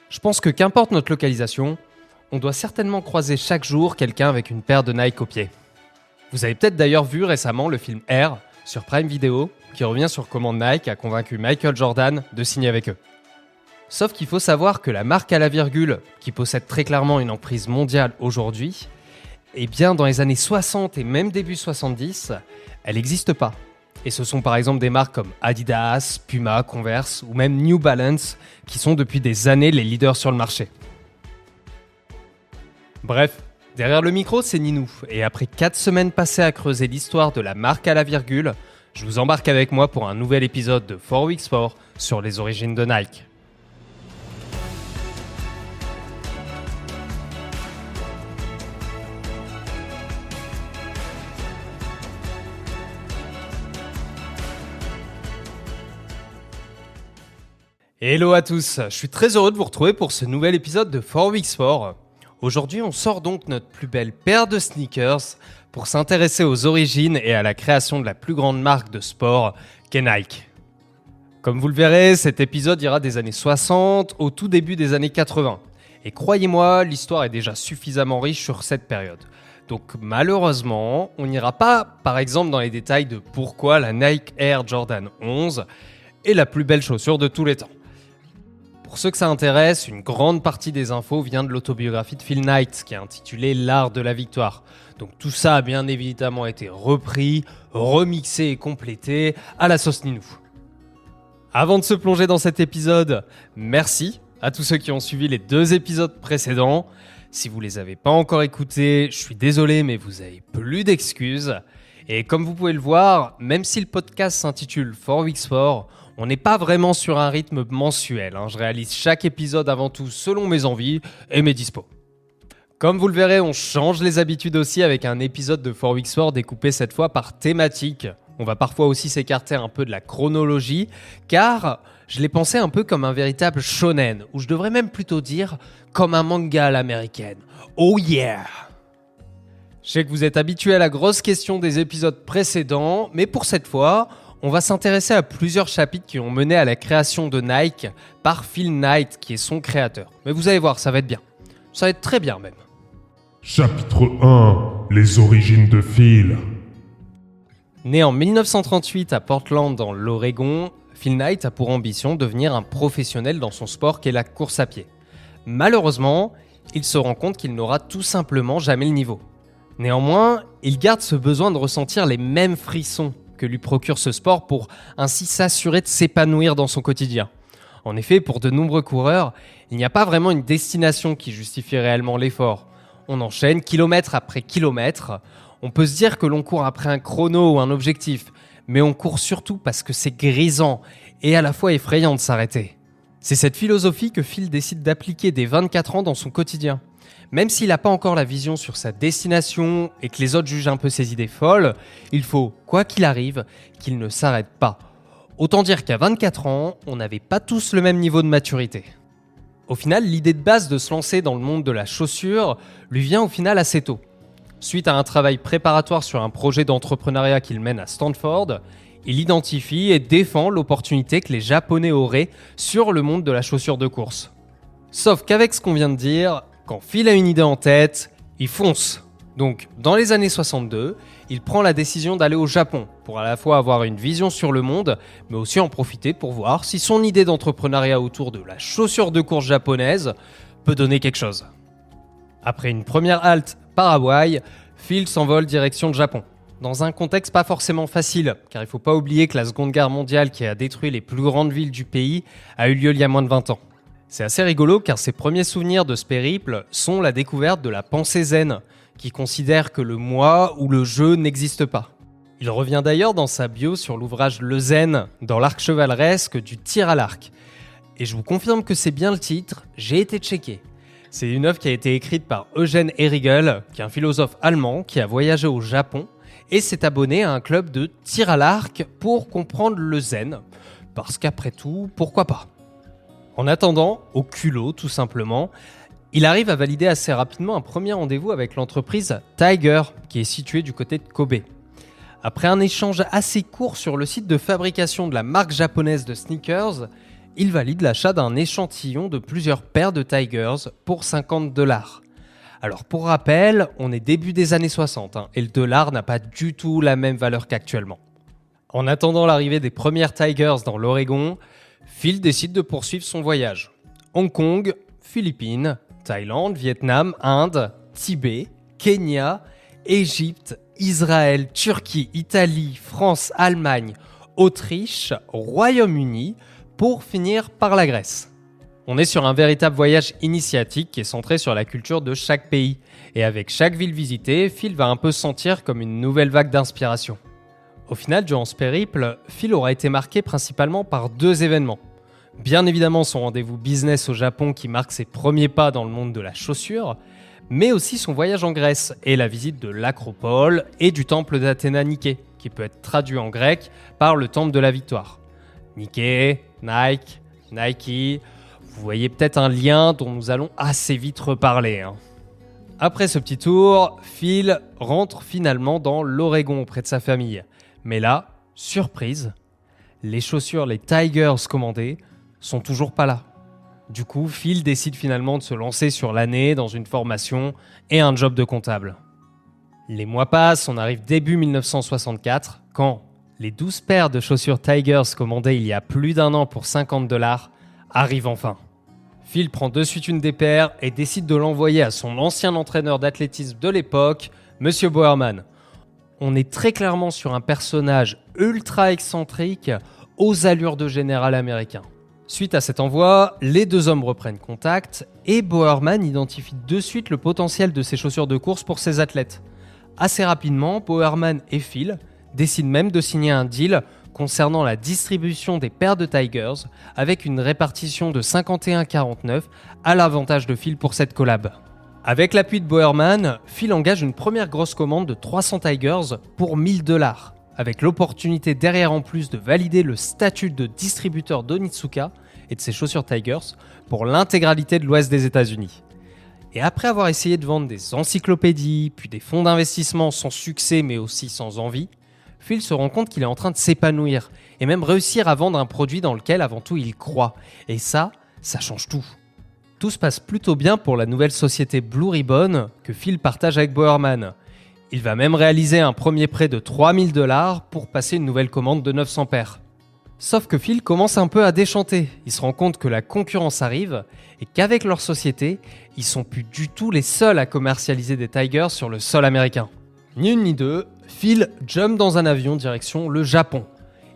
Je pense que qu'importe notre localisation, on doit certainement croiser chaque jour quelqu'un avec une paire de Nike au pied. Vous avez peut-être d'ailleurs vu récemment le film Air sur Prime Video qui revient sur comment Nike a convaincu Michael Jordan de signer avec eux. Sauf qu'il faut savoir que la marque à la virgule, qui possède très clairement une emprise mondiale aujourd'hui, eh bien dans les années 60 et même début 70, elle n'existe pas. Et ce sont par exemple des marques comme Adidas, Puma, Converse ou même New Balance qui sont depuis des années les leaders sur le marché. Bref, derrière le micro, c'est Ninou. Et après 4 semaines passées à creuser l'histoire de la marque à la virgule, je vous embarque avec moi pour un nouvel épisode de 4 Weeks 4 sur les origines de Nike. Hello à tous, je suis très heureux de vous retrouver pour ce nouvel épisode de 4 Weeks 4. Aujourd'hui, on sort donc notre plus belle paire de sneakers pour s'intéresser aux origines et à la création de la plus grande marque de sport qu'est Nike. Comme vous le verrez, cet épisode ira des années 60 au tout début des années 80. Et croyez-moi, l'histoire est déjà suffisamment riche sur cette période. Donc malheureusement, on n'ira pas par exemple dans les détails de pourquoi la Nike Air Jordan 11 est la plus belle chaussure de tous les temps. Pour ceux que ça intéresse, une grande partie des infos vient de l'autobiographie de Phil Knight, qui est intitulée L'Art de la Victoire. Donc tout ça a bien évidemment été repris, remixé et complété à la sauce Ninou. Avant de se plonger dans cet épisode, merci à tous ceux qui ont suivi les 2 épisodes précédents. Si vous les avez pas encore écoutés, je suis désolé, mais vous avez plus d'excuses. Et comme vous pouvez le voir, même si le podcast s'intitule 4 Weeks 4, on n'est pas vraiment sur un rythme mensuel. Je réalise chaque épisode avant tout selon mes envies et mes dispos. Comme vous le verrez, on change les habitudes aussi avec un épisode de 4 Weeks 4 découpé cette fois par thématique. On va parfois aussi s'écarter un peu de la chronologie, car je l'ai pensé un peu comme un véritable shonen, ou je devrais même plutôt dire comme un manga à l'américaine. Oh yeah! Je sais que vous êtes habitués à la grosse question des épisodes précédents, mais pour cette fois, on va s'intéresser à plusieurs chapitres qui ont mené à la création de Nike par Phil Knight, qui est son créateur. Mais vous allez voir, ça va être bien. Ça va être très bien même. Chapitre 1. Les origines de Phil. Né en 1938 à Portland, dans l'Oregon, Phil Knight a pour ambition de devenir un professionnel dans son sport qu'est la course à pied. Malheureusement, il se rend compte qu'il n'aura tout simplement jamais le niveau. Néanmoins, il garde ce besoin de ressentir les mêmes frissons que lui procure ce sport pour ainsi s'assurer de s'épanouir dans son quotidien. En effet, pour de nombreux coureurs, il n'y a pas vraiment une destination qui justifie réellement l'effort. On enchaîne kilomètre après kilomètre. On peut se dire que l'on court après un chrono ou un objectif, mais on court surtout parce que c'est grisant et à la fois effrayant de s'arrêter. C'est cette philosophie que Phil décide d'appliquer dès 24 ans dans son quotidien. Même s'il n'a pas encore la vision sur sa destination et que les autres jugent un peu ses idées folles, il faut, quoi qu'il arrive, qu'il ne s'arrête pas. Autant dire qu'à 24 ans, on n'avait pas tous le même niveau de maturité. Au final, l'idée de base de se lancer dans le monde de la chaussure lui vient au final assez tôt. Suite à un travail préparatoire sur un projet d'entrepreneuriat qu'il mène à Stanford, il identifie et défend l'opportunité que les Japonais auraient sur le monde de la chaussure de course. Sauf qu'avec ce qu'on vient de dire, quand Phil a une idée en tête, il fonce. Donc, dans les années 62, il prend la décision d'aller au Japon pour à la fois avoir une vision sur le monde, mais aussi en profiter pour voir si son idée d'entrepreneuriat autour de la chaussure de course japonaise peut donner quelque chose. Après une première halte par Hawaï, Phil s'envole direction le Japon. Dans un contexte pas forcément facile, car il ne faut pas oublier que la Seconde Guerre mondiale qui a détruit les plus grandes villes du pays a eu lieu il y a moins de 20 ans. C'est assez rigolo car ses premiers souvenirs de ce périple sont la découverte de la pensée zen, qui considère que le moi ou le je n'existe pas. Il revient d'ailleurs dans sa bio sur l'ouvrage Le Zen, dans l'arc chevaleresque du tir à l'arc. Et je vous confirme que c'est bien le titre, j'ai été checké. C'est une œuvre qui a été écrite par Eugen Herigel, qui est un philosophe allemand qui a voyagé au Japon et s'est abonné à un club de tir à l'arc pour comprendre le zen. Parce qu'après tout, pourquoi pas ? En attendant, au culot tout simplement, il arrive à valider assez rapidement un premier rendez-vous avec l'entreprise Tiger, qui est située du côté de Kobe. Après un échange assez court sur le site de fabrication de la marque japonaise de sneakers, il valide l'achat d'un échantillon de plusieurs paires de Tigers pour $50. Alors pour rappel, on est début des années 60 et le dollar n'a pas du tout la même valeur qu'actuellement. En attendant l'arrivée des premières Tigers dans l'Oregon, Phil décide de poursuivre son voyage. Hong Kong, Philippines, Thaïlande, Vietnam, Inde, Tibet, Kenya, Égypte, Israël, Turquie, Italie, France, Allemagne, Autriche, Royaume-Uni, pour finir par la Grèce. On est sur un véritable voyage initiatique qui est centré sur la culture de chaque pays. Et avec chaque ville visitée, Phil va un peu sentir comme une nouvelle vague d'inspiration. Au final, durant ce périple, Phil aura été marqué principalement par 2 événements. Bien évidemment son rendez-vous business au Japon qui marque ses premiers pas dans le monde de la chaussure, mais aussi son voyage en Grèce et la visite de l'Acropole et du temple d'Athéna Niké, qui peut être traduit en grec par le temple de la victoire. Niké, Nike, Nike, vous voyez peut-être un lien dont nous allons assez vite reparler. Après ce petit tour, Phil rentre finalement dans l'Oregon auprès de sa famille. Mais là, surprise, les chaussures, les Tigers commandées, sont toujours pas là. Du coup, Phil décide finalement de se lancer sur l'année dans une formation et un job de comptable. Les mois passent, on arrive début 1964, quand les 12 paires de chaussures Tigers commandées il y a plus d'1 an pour $50 arrivent enfin. Phil prend de suite une des paires et décide de l'envoyer à son ancien entraîneur d'athlétisme de l'époque, Monsieur Bowerman. On est très clairement sur un personnage ultra excentrique aux allures de général américain. Suite à cet envoi, les 2 hommes reprennent contact et Bowerman identifie de suite le potentiel de ces chaussures de course pour ses athlètes. Assez rapidement, Bowerman et Phil décident même de signer un deal concernant la distribution des paires de Tigers avec une répartition de 51-49 à l'avantage de Phil pour cette collab. Avec l'appui de Bowerman, Phil engage une première grosse commande de 300 Tigers pour $1000, avec l'opportunité derrière en plus de valider le statut de distributeur d'Onitsuka et de ses chaussures Tigers pour l'intégralité de l'ouest des États-Unis. Et après avoir essayé de vendre des encyclopédies, puis des fonds d'investissement sans succès mais aussi sans envie, Phil se rend compte qu'il est en train de s'épanouir et même réussir à vendre un produit dans lequel avant tout il croit. Et ça change tout. Tout se passe plutôt bien pour la nouvelle société Blue Ribbon que Phil partage avec Bowerman. Il va même réaliser un premier prêt de $3000 pour passer une nouvelle commande de 900 paires. Sauf que Phil commence un peu à déchanter. Il se rend compte que la concurrence arrive et qu'avec leur société, ils sont plus du tout les seuls à commercialiser des Tigers sur le sol américain. Ni une ni deux, Phil jump dans un avion direction le Japon.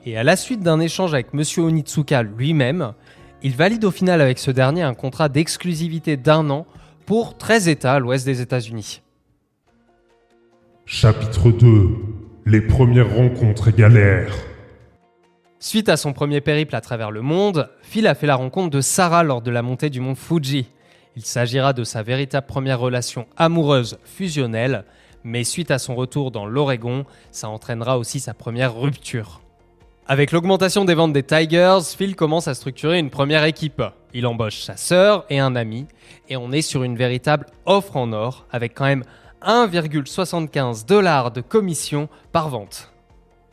Et à la suite d'un échange avec Monsieur Onitsuka lui-même, il valide au final avec ce dernier un contrat d'exclusivité d'1 an pour 13 États à l'ouest des États-Unis. Chapitre 2. Les premières rencontres et galères. Suite à son premier périple à travers le monde, Phil a fait la rencontre de Sarah lors de la montée du mont Fuji. Il s'agira de sa véritable première relation amoureuse fusionnelle, mais suite à son retour dans l'Oregon, ça entraînera aussi sa première rupture. Avec l'augmentation des ventes des Tigers, Phil commence à structurer une première équipe. Il embauche sa sœur et un ami, et on est sur une véritable offre en or, avec quand même $1,75 de commission par vente.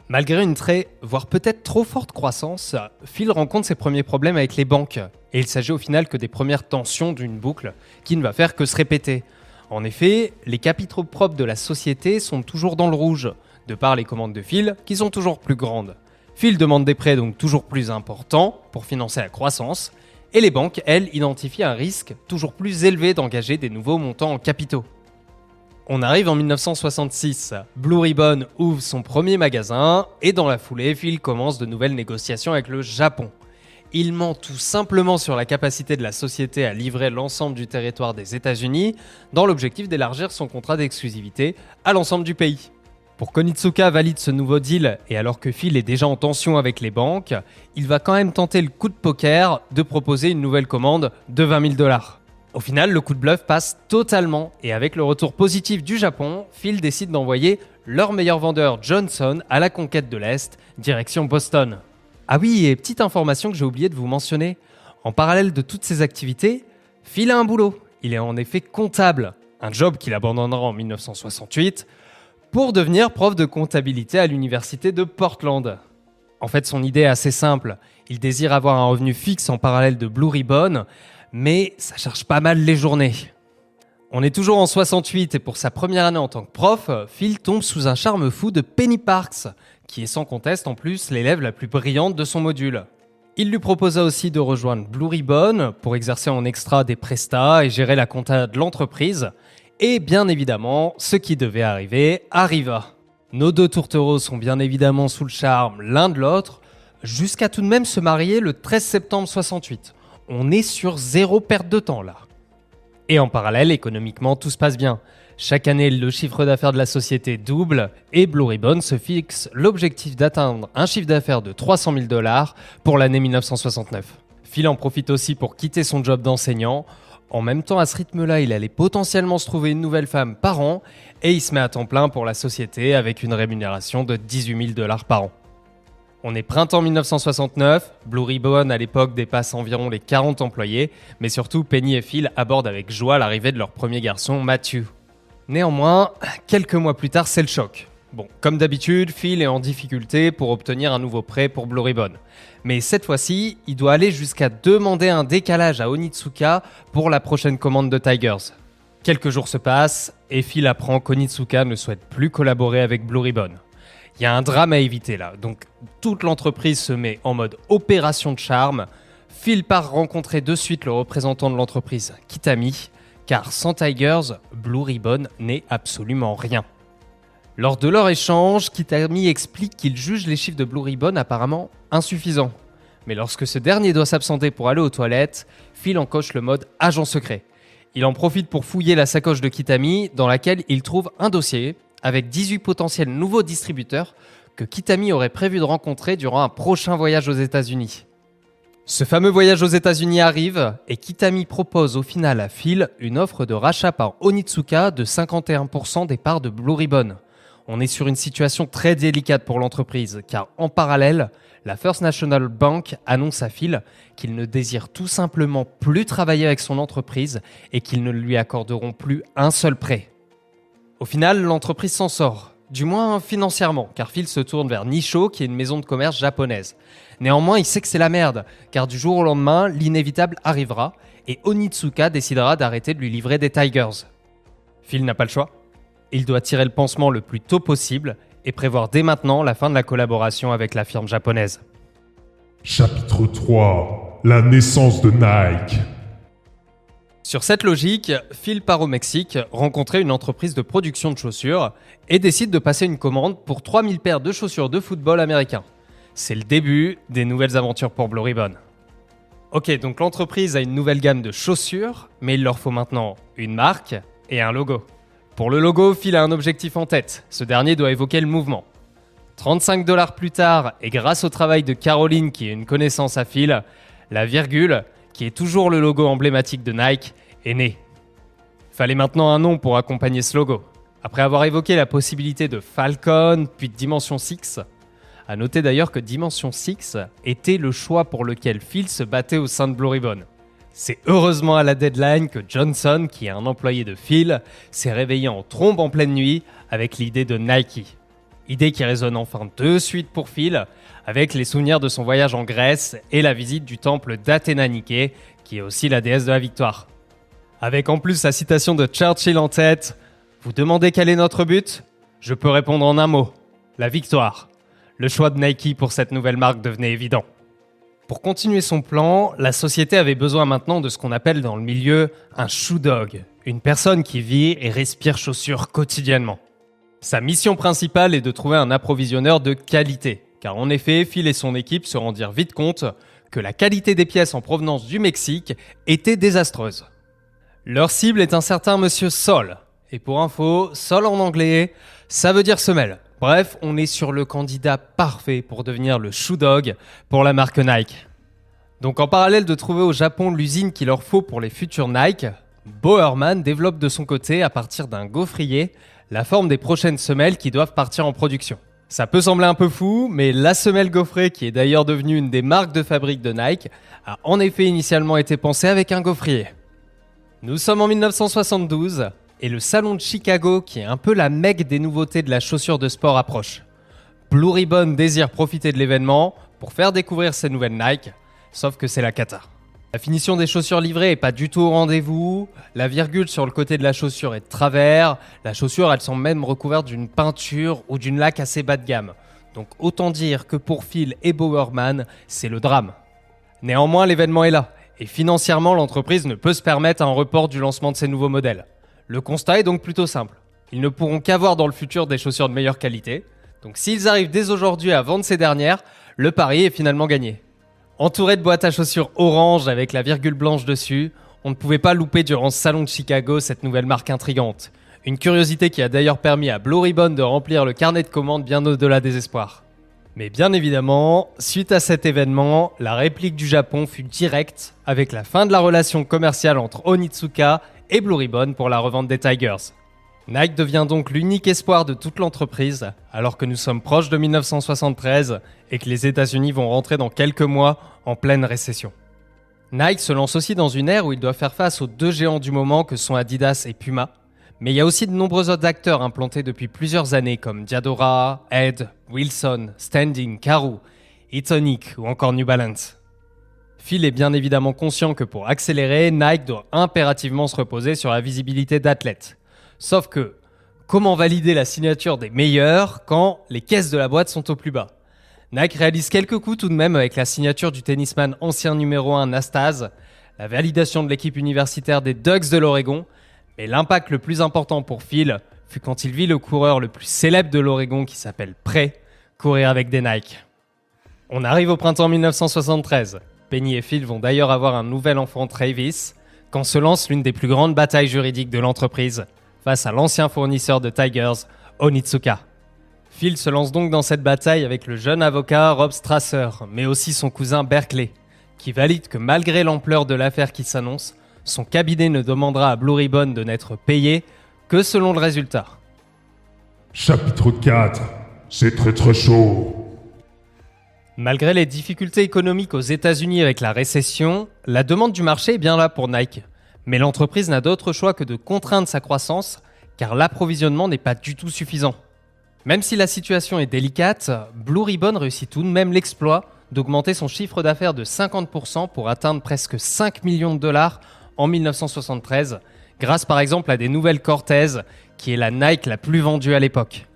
Malgré une très, voire peut-être trop forte croissance, Phil rencontre ses premiers problèmes avec les banques. Et il s'agit au final que des premières tensions d'une boucle qui ne va faire que se répéter. En effet, les capitaux propres de la société sont toujours dans le rouge, de par les commandes de Phil qui sont toujours plus grandes. Phil demande des prêts donc toujours plus importants pour financer la croissance, et les banques, elles, identifient un risque toujours plus élevé d'engager des nouveaux montants en capitaux. On arrive en 1966, Blue Ribbon ouvre son premier magasin et dans la foulée, Phil commence de nouvelles négociations avec le Japon. Il ment tout simplement sur la capacité de la société à livrer l'ensemble du territoire des États-Unis dans l'objectif d'élargir son contrat d'exclusivité à l'ensemble du pays. Pour qu'Onitsuka valide ce nouveau deal et alors que Phil est déjà en tension avec les banques, il va quand même tenter le coup de poker de proposer une nouvelle commande de $20,000. Au final, le coup de bluff passe totalement et avec le retour positif du Japon, Phil décide d'envoyer leur meilleur vendeur Johnson à la conquête de l'Est, direction Boston. Ah oui, et petite information que j'ai oublié de vous mentionner, en parallèle de toutes ces activités, Phil a un boulot. Il est en effet comptable, un job qu'il abandonnera en 1968 pour devenir prof de comptabilité à l'université de Portland. En fait, son idée est assez simple. Il désire avoir un revenu fixe en parallèle de Blue Ribbon, mais ça charge pas mal les journées. On est toujours en 68 et pour sa première année en tant que prof, Phil tombe sous un charme fou de Penny Parks, qui est sans conteste en plus l'élève la plus brillante de son module. Il lui proposa aussi de rejoindre Blue Ribbon pour exercer en extra des prestats et gérer la compta de l'entreprise. Et bien évidemment, ce qui devait arriver arriva. Nos deux tourtereaux sont bien évidemment sous le charme l'un de l'autre, jusqu'à tout de même se marier le 13 septembre 68. On est sur 0 perte de temps là. Et en parallèle, économiquement, tout se passe bien. Chaque année, le chiffre d'affaires de la société double et Blue Ribbon se fixe l'objectif d'atteindre un chiffre d'affaires de 300 000 $ pour l'année 1969. Phil en profite aussi pour quitter son job d'enseignant. En même temps, à ce rythme-là, il allait potentiellement se trouver une nouvelle femme par an et il se met à temps plein pour la société avec une rémunération de 18 000 $ par an. On est printemps 1969, Blue Ribbon à l'époque dépasse environ les 40 employés, mais surtout Penny et Phil abordent avec joie l'arrivée de leur premier garçon, Matthew. Néanmoins, quelques mois plus tard, c'est le choc. Bon, comme d'habitude, Phil est en difficulté pour obtenir un nouveau prêt pour Blue Ribbon. Mais cette fois-ci, il doit aller jusqu'à demander un décalage à Onitsuka pour la prochaine commande de Tigers. Quelques jours se passent et Phil apprend qu'Onitsuka ne souhaite plus collaborer avec Blue Ribbon. Il y a un drame à éviter là, donc toute l'entreprise se met en mode opération de charme. Phil part rencontrer de suite le représentant de l'entreprise, Kitami, car sans Tigers, Blue Ribbon n'est absolument rien. Lors de leur échange, Kitami explique qu'il juge les chiffres de Blue Ribbon apparemment insuffisants. Mais lorsque ce dernier doit s'absenter pour aller aux toilettes, Phil encoche le mode agent secret. Il en profite pour fouiller la sacoche de Kitami, dans laquelle il trouve un dossier avec 18 potentiels nouveaux distributeurs que Kitami aurait prévu de rencontrer durant un prochain voyage aux États-Unis. Ce fameux voyage aux États-Unis arrive et Kitami propose au final à Phil une offre de rachat par Onitsuka de 51% des parts de Blue Ribbon. On est sur une situation très délicate pour l'entreprise car en parallèle, la First National Bank annonce à Phil qu'il ne désire tout simplement plus travailler avec son entreprise et qu'ils ne lui accorderont plus un seul prêt. Au final, l'entreprise s'en sort, du moins financièrement, car Phil se tourne vers Nisho, qui est une maison de commerce japonaise. Néanmoins, il sait que c'est la merde, car du jour au lendemain, l'inévitable arrivera, et Onitsuka décidera d'arrêter de lui livrer des Tigers. Phil n'a pas le choix. Il doit tirer le pansement le plus tôt possible, et prévoir dès maintenant la fin de la collaboration avec la firme japonaise. Chapitre 3. La naissance de Nike. Sur cette logique, Phil part au Mexique rencontrer une entreprise de production de chaussures et décide de passer une commande pour 3000 paires de chaussures de football américains. C'est le début des nouvelles aventures pour Blue Ribbon. Ok, donc l'entreprise a une nouvelle gamme de chaussures, mais il leur faut maintenant une marque et un logo. Pour le logo, Phil a un objectif en tête. Ce dernier doit évoquer le mouvement. 35 $ plus tard, et grâce au travail de Caroline, qui est une connaissance à Phil, la virgule, qui est toujours le logo emblématique de Nike, est née. Fallait maintenant un nom pour accompagner ce logo. Après avoir évoqué la possibilité de Falcon, puis de Dimension 6, à noter d'ailleurs que Dimension 6 était le choix pour lequel Phil se battait au sein de Blue Ribbon. C'est heureusement à la deadline que Johnson, qui est un employé de Phil, s'est réveillé en trombe en pleine nuit avec l'idée de Nike. Idée qui résonne enfin de suite pour Phil, avec les souvenirs de son voyage en Grèce et la visite du temple d'Athéna Nike, qui est aussi la déesse de la victoire. Avec en plus la citation de Churchill en tête, « Vous demandez quel est notre but ? Je peux répondre en un mot, la victoire ». Le choix de Nike pour cette nouvelle marque devenait évident. Pour continuer son plan, la société avait besoin maintenant de ce qu'on appelle dans le milieu un shoe dog, une personne qui vit et respire chaussures quotidiennement. Sa mission principale est de trouver un approvisionneur de qualité, car en effet, Phil et son équipe se rendirent vite compte que la qualité des pièces en provenance du Mexique était désastreuse. Leur cible est un certain monsieur Sol, et pour info, Sol en anglais, ça veut dire semelle. Bref, on est sur le candidat parfait pour devenir le shoe dog pour la marque Nike. Donc en parallèle de trouver au Japon l'usine qu'il leur faut pour les futurs Nike, Boerman développe de son côté, à partir d'un gaufrier, la forme des prochaines semelles qui doivent partir en production. Ça peut sembler un peu fou, mais la semelle gaufrée, qui est d'ailleurs devenue une des marques de fabrique de Nike, a en effet initialement été pensée avec un gaufrier. Nous sommes en 1972, et le salon de Chicago, qui est un peu la mecque des nouveautés de la chaussure de sport, approche. Blue Ribbon désire profiter de l'événement pour faire découvrir ces nouvelles Nike, sauf que c'est la cata. La finition des chaussures livrées est pas du tout au rendez-vous, la virgule sur le côté de la chaussure est de travers, la chaussure elle semble même recouverte d'une peinture ou d'une laque assez bas de gamme. Donc autant dire que pour Phil et Bowerman, c'est le drame. Néanmoins, l'événement est là, et financièrement l'entreprise ne peut se permettre un report du lancement de ces nouveaux modèles. Le constat est donc plutôt simple. Ils ne pourront qu'avoir dans le futur des chaussures de meilleure qualité, donc s'ils arrivent dès aujourd'hui à vendre ces dernières, le pari est finalement gagné. Entouré de boîtes à chaussures orange avec la virgule blanche dessus, on ne pouvait pas louper durant ce salon de Chicago cette nouvelle marque intrigante. Une curiosité qui a d'ailleurs permis à Blue Ribbon de remplir le carnet de commandes bien au-delà des espoirs. Mais bien évidemment, suite à cet événement, la réplique du Japon fut directe avec la fin de la relation commerciale entre Onitsuka et Blue Ribbon pour la revente des Tigers. Nike devient donc l'unique espoir de toute l'entreprise, alors que nous sommes proches de 1973 et que les États-Unis vont rentrer dans quelques mois en pleine récession. Nike se lance aussi dans une ère où il doit faire face aux deux géants du moment que sont Adidas et Puma, mais il y a aussi de nombreux autres acteurs implantés depuis plusieurs années comme Diadora, Ed, Wilson, Standing, Karoo, Etonic ou encore New Balance. Phil est bien évidemment conscient que pour accélérer, Nike doit impérativement se reposer sur la visibilité d'athlètes. Sauf que, comment valider la signature des meilleurs quand les caisses de la boîte sont au plus bas ? Nike réalise quelques coups tout de même avec la signature du tennisman ancien numéro 1 Nastase, la validation de l'équipe universitaire des Ducks de l'Oregon, mais l'impact le plus important pour Phil fut quand il vit le coureur le plus célèbre de l'Oregon qui s'appelle Prey courir avec des Nike. On arrive au printemps 1973. Penny et Phil vont d'ailleurs avoir un nouvel enfant Travis, quand se lance l'une des plus grandes batailles juridiques de l'entreprise, face à l'ancien fournisseur de Tigers, Onitsuka. Phil se lance donc dans cette bataille avec le jeune avocat Rob Strasser, mais aussi son cousin Berkeley, qui valide que malgré l'ampleur de l'affaire qui s'annonce, son cabinet ne demandera à Blue Ribbon de n'être payé que selon le résultat. Chapitre 4. C'est très chaud. Malgré les difficultés économiques aux États-Unis avec la récession, la demande du marché est bien là pour Nike. Mais l'entreprise n'a d'autre choix que de contraindre sa croissance, car l'approvisionnement n'est pas du tout suffisant. Même si la situation est délicate, Blue Ribbon réussit tout de même l'exploit d'augmenter son chiffre d'affaires de 50% pour atteindre presque 5 millions de dollars en 1973, grâce par exemple à des nouvelles Cortez, qui est la Nike la plus vendue à l'époque.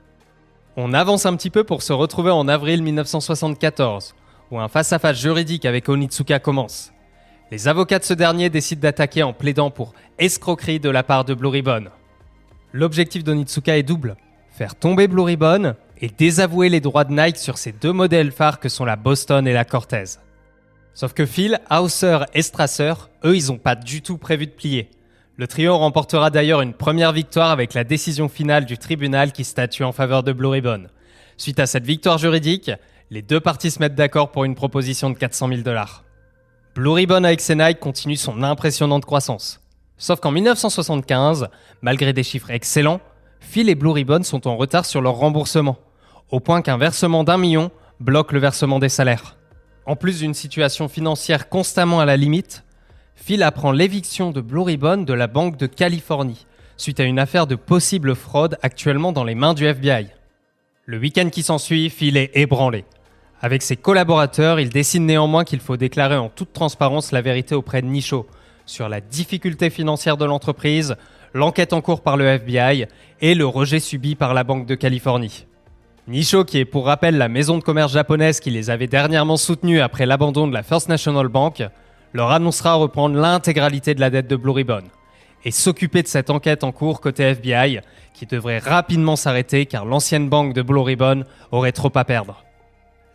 On avance un petit peu pour se retrouver en avril 1974, où un face-à-face juridique avec Onitsuka commence. Les avocats de ce dernier décident d'attaquer en plaidant pour escroquerie de la part de Blue Ribbon. L'objectif d'Onitsuka est double, faire tomber Blue Ribbon et désavouer les droits de Nike sur ces deux modèles phares que sont la Boston et la Cortez. Sauf que Phil, Hauser et Strasser, eux, ils n'ont pas du tout prévu de plier. Le trio remportera d'ailleurs une première victoire avec la décision finale du tribunal qui statue en faveur de Blue Ribbon. Suite à cette victoire juridique, les deux parties se mettent d'accord pour une proposition de 400 000 $. Blue Ribbon avec ses Nike continue son impressionnante croissance. Sauf qu'en 1975, malgré des chiffres excellents, Phil et Blue Ribbon sont en retard sur leur remboursement, au point qu'un versement d'1 million bloque le versement des salaires. En plus d'une situation financière constamment à la limite, Phil apprend l'éviction de Blue Ribbon de la Banque de Californie, suite à une affaire de possible fraude actuellement dans les mains du FBI. Le week-end qui s'ensuit, Phil est ébranlé. Avec ses collaborateurs, il décide néanmoins qu'il faut déclarer en toute transparence la vérité auprès de Nisho sur la difficulté financière de l'entreprise, l'enquête en cours par le FBI et le rejet subi par la Banque de Californie. Nisho, qui est pour rappel la maison de commerce japonaise qui les avait dernièrement soutenus après l'abandon de la First National Bank, leur annoncera reprendre l'intégralité de la dette de Blue Ribbon et s'occuper de cette enquête en cours côté FBI qui devrait rapidement s'arrêter car l'ancienne banque de Blue Ribbon aurait trop à perdre.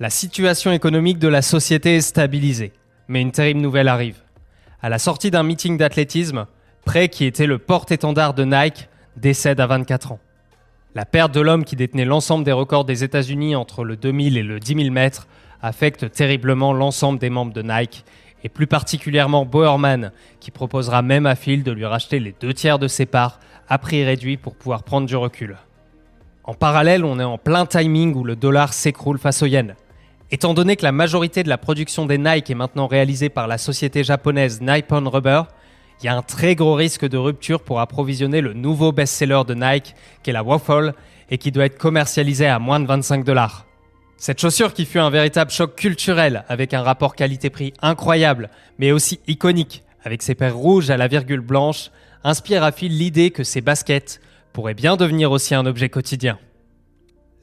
La situation économique de la société est stabilisée, mais une terrible nouvelle arrive. À la sortie d'un meeting d'athlétisme, Prey, qui était le porte-étendard de Nike, décède à 24 ans. La perte de l'homme qui détenait l'ensemble des records des États-Unis entre le 2000 et le 10 000 mètres affecte terriblement l'ensemble des membres de Nike, et plus particulièrement Bowerman, qui proposera même à Phil de lui racheter les 2/3 de ses parts à prix réduit pour pouvoir prendre du recul. En parallèle, on est en plein timing où le dollar s'écroule face au yen. Étant donné que la majorité de la production des Nike est maintenant réalisée par la société japonaise Nippon Rubber, il y a un très gros risque de rupture pour approvisionner le nouveau best-seller de Nike, qui est la Waffle, et qui doit être commercialisé à moins de 25 $. Cette chaussure qui fut un véritable choc culturel avec un rapport qualité-prix incroyable, mais aussi iconique, avec ses paires rouges à la virgule blanche, inspire à Phil l'idée que ses baskets pourraient bien devenir aussi un objet quotidien.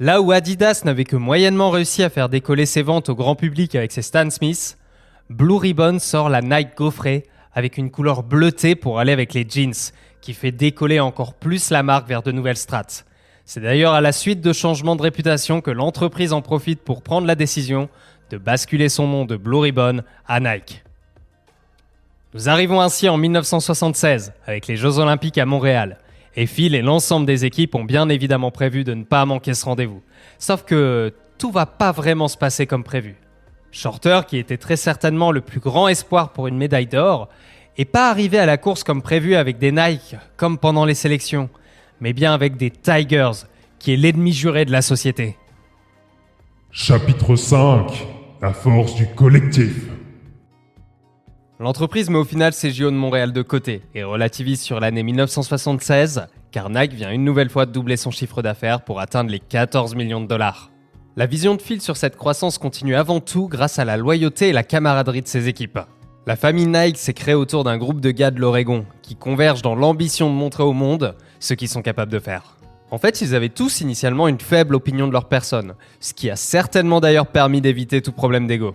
Là où Adidas n'avait que moyennement réussi à faire décoller ses ventes au grand public avec ses Stan Smith, Blue Ribbon sort la Nike gaufrée avec une couleur bleutée pour aller avec les jeans, qui fait décoller encore plus la marque vers de nouvelles strates. C'est d'ailleurs à la suite de changements de réputation que l'entreprise en profite pour prendre la décision de basculer son nom de Blue Ribbon à Nike. Nous arrivons ainsi en 1976 avec les Jeux Olympiques à Montréal. Et Phil et l'ensemble des équipes ont bien évidemment prévu de ne pas manquer ce rendez-vous. Sauf que tout va pas vraiment se passer comme prévu. Shorter, qui était très certainement le plus grand espoir pour une médaille d'or, n'est pas arrivé à la course comme prévu avec des Nike, comme pendant les sélections, mais bien avec des Tigers, qui est l'ennemi juré de la société. Chapitre 5. La force du collectif. L'entreprise met au final ses JO de Montréal de côté et relativise sur l'année 1976, car Nike vient une nouvelle fois de doubler son chiffre d'affaires pour atteindre les 14 millions de dollars. La vision de Phil sur cette croissance continue avant tout grâce à la loyauté et la camaraderie de ses équipes. La famille Nike s'est créée autour d'un groupe de gars de l'Oregon qui convergent dans l'ambition de montrer au monde ce qu'ils sont capables de faire. En fait, ils avaient tous initialement une faible opinion de leur personne, ce qui a certainement d'ailleurs permis d'éviter tout problème d'ego.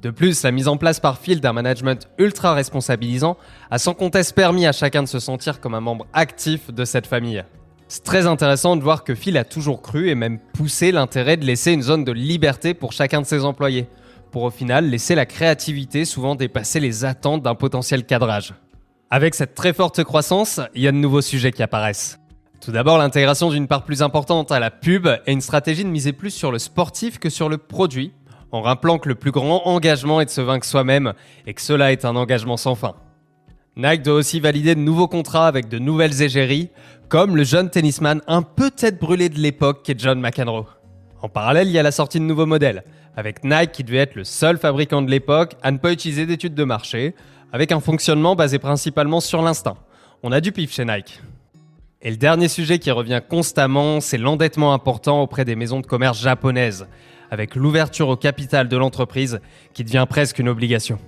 De plus, la mise en place par Phil d'un management ultra responsabilisant a sans conteste permis à chacun de se sentir comme un membre actif de cette famille. C'est très intéressant de voir que Phil a toujours cru et même poussé l'intérêt de laisser une zone de liberté pour chacun de ses employés, pour au final laisser la créativité souvent dépasser les attentes d'un potentiel cadrage. Avec cette très forte croissance, il y a de nouveaux sujets qui apparaissent. Tout d'abord, l'intégration d'une part plus importante à la pub et une stratégie de miser plus sur le sportif que sur le produit, en rappelant que le plus grand engagement est de se vaincre soi-même et que cela est un engagement sans fin. Nike doit aussi valider de nouveaux contrats avec de nouvelles égéries, comme le jeune tennisman un peu tête brûlée de l'époque qu'est John McEnroe. En parallèle, il y a la sortie de nouveaux modèles, avec Nike qui devait être le seul fabricant de l'époque à ne pas utiliser d'études de marché, avec un fonctionnement basé principalement sur l'instinct. On a du pif chez Nike. Et le dernier sujet qui revient constamment, c'est l'endettement important auprès des maisons de commerce japonaises, avec l'ouverture au capital de l'entreprise qui devient presque une obligation.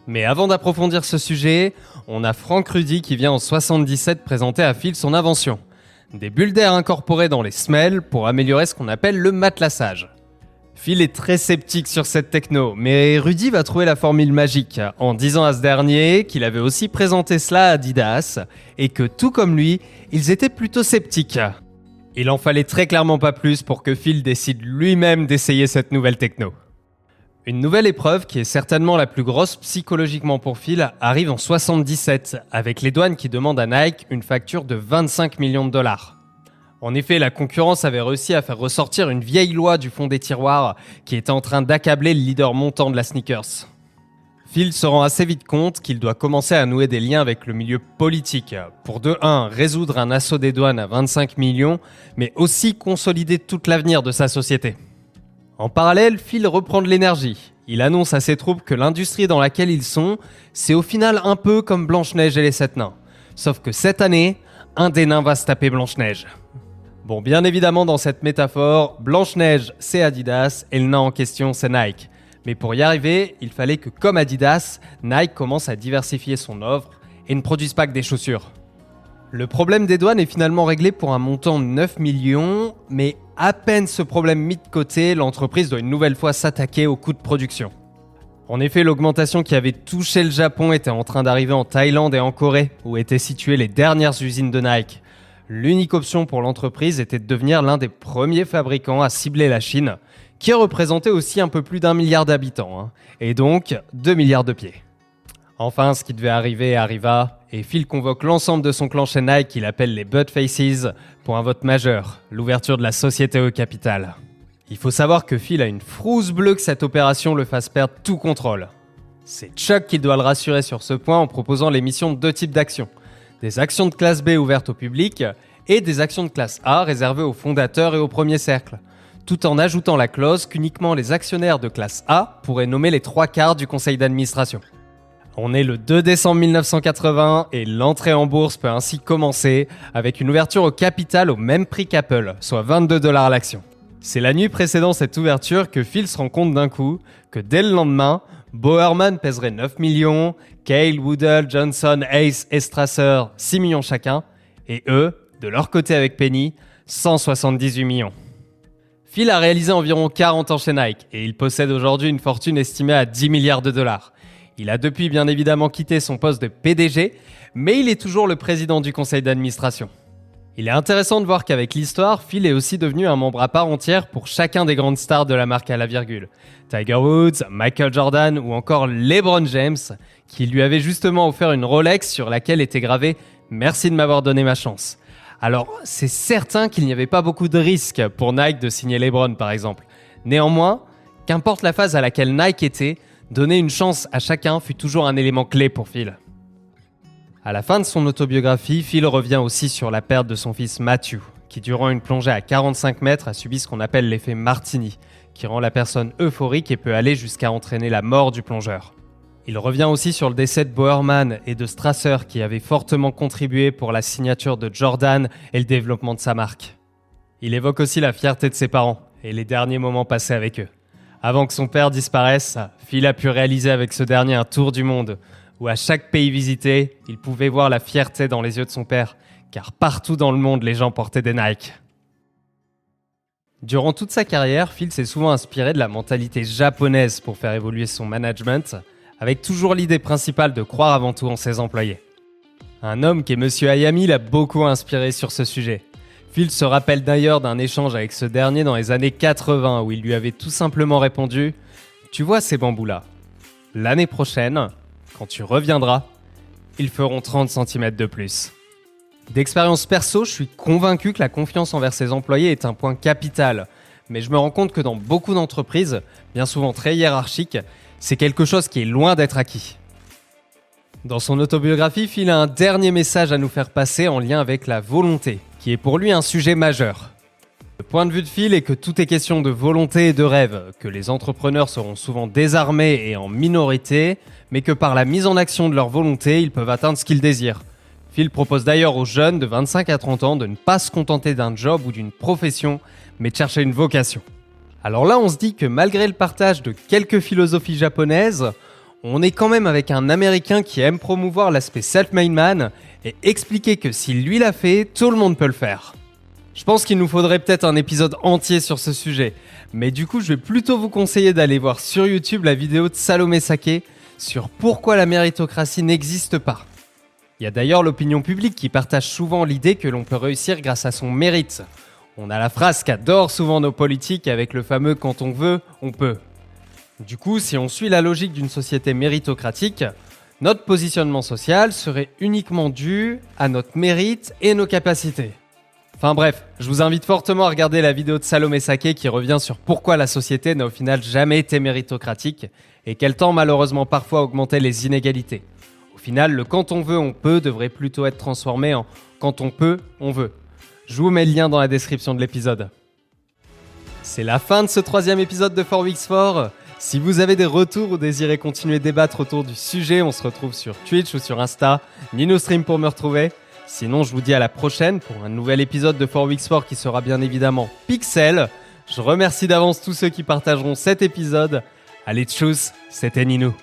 Mais avant d'approfondir ce sujet, on a Frank Rudy qui vient en 77 présenter à Phil son invention. Des bulles d'air incorporées dans les semelles pour améliorer ce qu'on appelle le matelassage. Phil est très sceptique sur cette techno, mais Rudy va trouver la formule magique en disant à ce dernier qu'il avait aussi présenté cela à Adidas et que tout comme lui, ils étaient plutôt sceptiques. Il en fallait très clairement pas plus pour que Phil décide lui-même d'essayer cette nouvelle techno. Une nouvelle épreuve, qui est certainement la plus grosse psychologiquement pour Phil, arrive en 77, avec les douanes qui demandent à Nike une facture de 25 millions de dollars. En effet, la concurrence avait réussi à faire ressortir une vieille loi du fond des tiroirs qui était en train d'accabler le leader montant de la sneakers. Phil se rend assez vite compte qu'il doit commencer à nouer des liens avec le milieu politique pour de 1. Résoudre un assaut des douanes à 25 millions, mais aussi consolider tout l'avenir de sa société. En parallèle, Phil reprend de l'énergie. Il annonce à ses troupes que l'industrie dans laquelle ils sont, c'est au final un peu comme Blanche-Neige et les 7 nains. Sauf que cette année, un des nains va se taper Blanche-Neige. Bon, bien évidemment, dans cette métaphore, Blanche-Neige, c'est Adidas et le nain en question, c'est Nike. Mais pour y arriver, il fallait que, comme Adidas, Nike commence à diversifier son offre et ne produise pas que des chaussures. Le problème des douanes est finalement réglé pour un montant de 9 millions, mais à peine ce problème mis de côté, l'entreprise doit une nouvelle fois s'attaquer aux coûts de production. En effet, l'augmentation qui avait touché le Japon était en train d'arriver en Thaïlande et en Corée, où étaient situées les dernières usines de Nike. L'unique option pour l'entreprise était de devenir l'un des premiers fabricants à cibler la Chine, qui représentait aussi un peu plus d'1 milliard d'habitants, et donc 2 milliards de pieds. Enfin, ce qui devait arriver arriva, et Phil convoque l'ensemble de son clan chez Nike qu'il appelle les Butt Faces pour un vote majeur, l'ouverture de la société au capital. Il faut savoir que Phil a une frousse bleue que cette opération le fasse perdre tout contrôle. C'est Chuck qui doit le rassurer sur ce point en proposant l'émission de 2 types d'actions. Des actions de classe B ouvertes au public et des actions de classe A réservées aux fondateurs et au premier cercle, tout en ajoutant la clause qu'uniquement les actionnaires de classe A pourraient nommer les 3/4 du conseil d'administration. On est le 2 décembre 1980 et l'entrée en bourse peut ainsi commencer avec une ouverture au capital au même prix qu'Apple, soit 22 $ l'action. C'est la nuit précédant cette ouverture que Phil se rend compte d'un coup que dès le lendemain, Bowerman pèserait 9 millions, Cale, Woodall, Johnson, Ace et Strasser 6 millions chacun, et eux, de leur côté avec Penny, 178 millions. Phil a réalisé environ 40 ans chez Nike et il possède aujourd'hui une fortune estimée à 10 milliards de dollars. Il a depuis bien évidemment quitté son poste de PDG, mais il est toujours le président du conseil d'administration. Il est intéressant de voir qu'avec l'histoire, Phil est aussi devenu un membre à part entière pour chacun des grandes stars de la marque à la virgule. Tiger Woods, Michael Jordan ou encore LeBron James, qui lui avait justement offert une Rolex sur laquelle était gravé « Merci de m'avoir donné ma chance ». Alors, c'est certain qu'il n'y avait pas beaucoup de risques pour Nike de signer LeBron par exemple. Néanmoins, qu'importe la phase à laquelle Nike était, donner une chance à chacun fut toujours un élément clé pour Phil. À la fin de son autobiographie, Phil revient aussi sur la perte de son fils Matthew, qui durant une plongée à 45 mètres a subi ce qu'on appelle l'effet Martini, qui rend la personne euphorique et peut aller jusqu'à entraîner la mort du plongeur. Il revient aussi sur le décès de Bowerman et de Strasser qui avaient fortement contribué pour la signature de Jordan et le développement de sa marque. Il évoque aussi la fierté de ses parents et les derniers moments passés avec eux. Avant que son père disparaisse, Phil a pu réaliser avec ce dernier un tour du monde, où à chaque pays visité, il pouvait voir la fierté dans les yeux de son père, car partout dans le monde, les gens portaient des Nike. Durant toute sa carrière, Phil s'est souvent inspiré de la mentalité japonaise pour faire évoluer son management, avec toujours l'idée principale de croire avant tout en ses employés. Un homme qui est Monsieur Hayami l'a beaucoup inspiré sur ce sujet. Phil se rappelle d'ailleurs d'un échange avec ce dernier dans les années 80 où il lui avait tout simplement répondu « Tu vois ces bambous-là, l'année prochaine, quand tu reviendras, ils feront 30 cm de plus. » D'expérience perso, je suis convaincu que la confiance envers ses employés est un point capital. Mais je me rends compte que dans beaucoup d'entreprises, bien souvent très hiérarchiques, c'est quelque chose qui est loin d'être acquis. Dans son autobiographie, Phil a un dernier message à nous faire passer en lien avec la volonté, qui est pour lui un sujet majeur. Le point de vue de Phil est que tout est question de volonté et de rêve, que les entrepreneurs seront souvent désarmés et en minorité, mais que par la mise en action de leur volonté, ils peuvent atteindre ce qu'ils désirent. Phil propose d'ailleurs aux jeunes de 25 à 30 ans de ne pas se contenter d'un job ou d'une profession, mais de chercher une vocation. Alors là, on se dit que malgré le partage de quelques philosophies japonaises, on est quand même avec un Américain qui aime promouvoir l'aspect self-made man et expliquer que si lui l'a fait, tout le monde peut le faire. Je pense qu'il nous faudrait peut-être un épisode entier sur ce sujet, mais du coup, je vais plutôt vous conseiller d'aller voir sur YouTube la vidéo de Salomé Saké sur pourquoi la méritocratie n'existe pas. Il y a d'ailleurs l'opinion publique qui partage souvent l'idée que l'on peut réussir grâce à son mérite. On a la phrase qu'adorent souvent nos politiques avec le fameux « quand on veut, on peut ». Du coup, si on suit la logique d'une société méritocratique, notre positionnement social serait uniquement dû à notre mérite et nos capacités. Enfin bref, je vous invite fortement à regarder la vidéo de Salomé Saké qui revient sur pourquoi la société n'a au final jamais été méritocratique et qu'elle tend malheureusement parfois à augmenter les inégalités. Au final, le « quand on veut, on peut » devrait plutôt être transformé en « quand on peut, on veut ». Je vous mets le lien dans la description de l'épisode. C'est la fin de ce 3e épisode de 4Weeks4. Si vous avez des retours ou désirez continuer à débattre autour du sujet, on se retrouve sur Twitch ou sur Insta. NinoStream pour me retrouver. Sinon, je vous dis à la prochaine pour un nouvel épisode de 4Weeks4 qui sera bien évidemment Pixel. Je remercie d'avance tous ceux qui partageront cet épisode. Allez tchuss, c'était Nino.